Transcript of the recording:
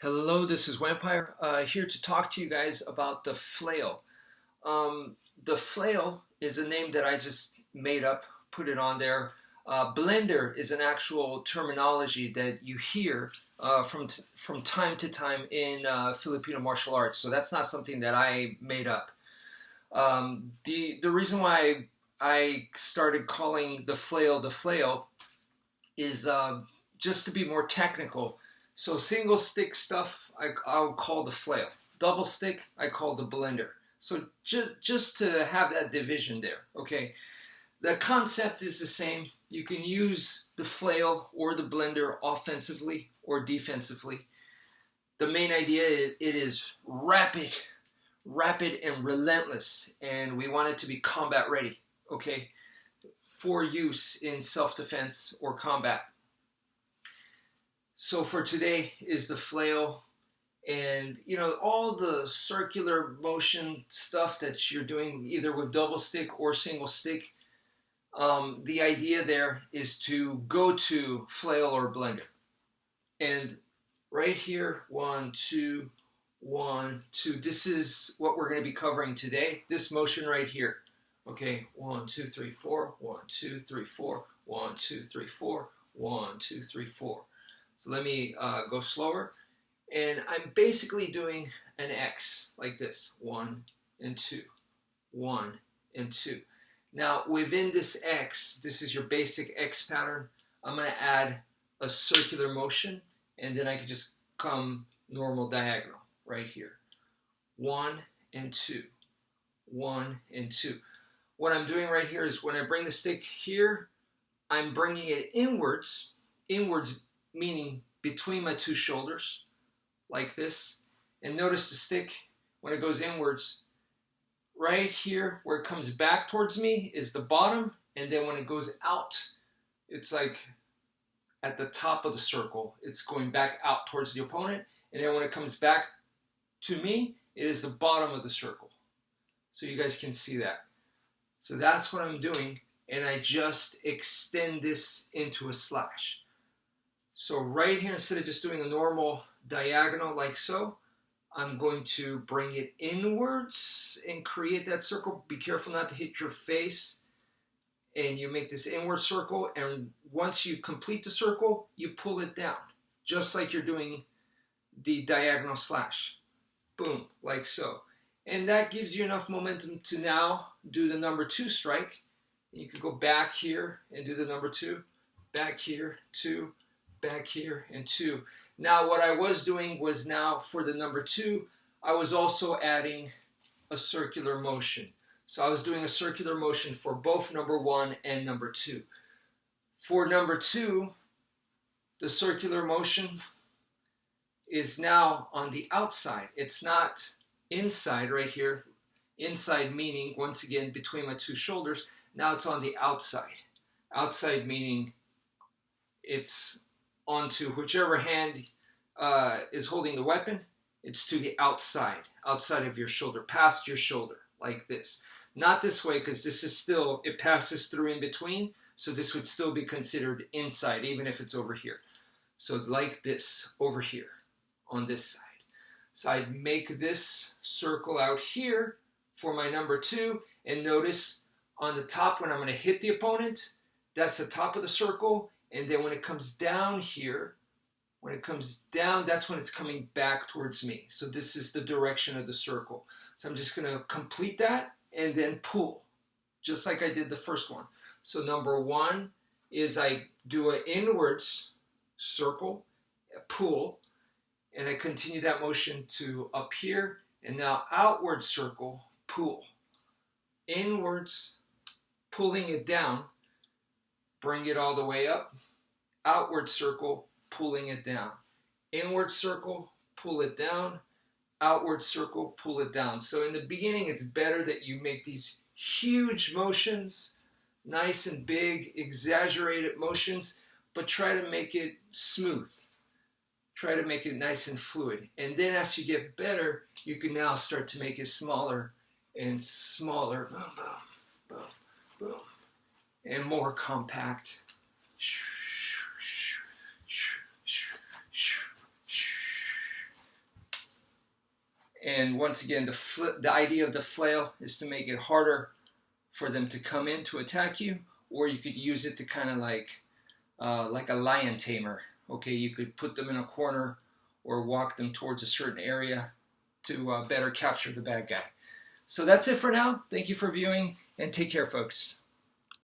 Hello, this is wmpyr here to talk to you guys about the flail. The flail is a name that I just made up, put it on there. Blender is an actual terminology that you hear from time to time in Filipino martial arts. So that's not something that I made up. The reason why I started calling the flail is just to be more technical. So single stick stuff, I'll call the flail. Double stick, I call the blender. So just to have that division there, okay? The concept is the same. You can use the flail or the blender offensively or defensively. The main idea, it is rapid and relentless, and we want it to be combat ready, okay? For use in self-defense or combat. So for today is the flail, and all the circular motion stuff that you're doing either with double stick or single stick. The idea there is to go to flail or blender, and right here, 1, 2, 1, 2. This is what we're going to be covering today. This motion right here. Okay, 1, 2, 3, 4. 1, 2, 3, 4. 1, 2, 3, 4. 1, 2, 3, 4. So let me go slower, and I'm basically doing an X like this, 1 and 2, 1 and 2. Now within this X, this is your basic X pattern. I'm going to add a circular motion, and then I can just come normal diagonal right here, 1 and 2, 1 and 2. What I'm doing right here is when I bring the stick here, I'm bringing it inwards meaning between my two shoulders, like this. And notice the stick, when it goes inwards, right here where it comes back towards me is the bottom, and then when it goes out, it's like at the top of the circle. It's going back out towards the opponent, and then when it comes back to me, it is the bottom of the circle. So you guys can see that. So that's what I'm doing, and I just extend this into a slash. So right here, instead of just doing a normal diagonal like so, I'm going to bring it inwards and create that circle. Be careful not to hit your face. And you make this inward circle, and once you complete the circle, you pull it down, just like you're doing the diagonal slash. Boom, like so. And that gives you enough momentum to now do the number 2 strike. You could go back here and do the number 2, back here, 2, back here, and 2. Now what I was doing was, now for the number 2, I was also adding a circular motion. So I was doing a circular motion for both number 1 and number 2. For number 2, the circular motion is now on the outside. It's not inside right here. Inside meaning, once again, between my two shoulders. Now it's on the outside. Outside meaning it's onto whichever hand is holding the weapon. It's to the outside of your shoulder, past your shoulder, like this. Not this way, because this is still, it passes through in between, so this would still be considered inside, even if it's over here. So like this, over here, on this side. So I'd make this circle out here for my number 2, and notice on the top, when I'm going to hit the opponent, that's the top of the circle. And then when it comes down here, when it comes down, that's when it's coming back towards me. So this is the direction of the circle. So I'm just going to complete that and then pull, just like I did the first one. So number 1 is I do an inwards circle, a pull, and I continue that motion to up here, and now outward circle, pull. Inwards, pulling it down, bring it all the way up. Outward circle, pulling it down. Inward circle, pull it down. Outward circle, pull it down. So in the beginning, it's better that you make these huge motions, nice and big, exaggerated motions, but try to make it smooth. Try to make it nice and fluid. And then as you get better, you can now start to make it smaller and smaller. Boom, boom, boom, boom. And more compact. And once again, the idea of the flail is to make it harder for them to come in to attack you, or you could use it to kind of like a lion tamer. Okay, you could put them in a corner or walk them towards a certain area to better capture the bad guy. So that's it for now. Thank you for viewing, and take care, folks.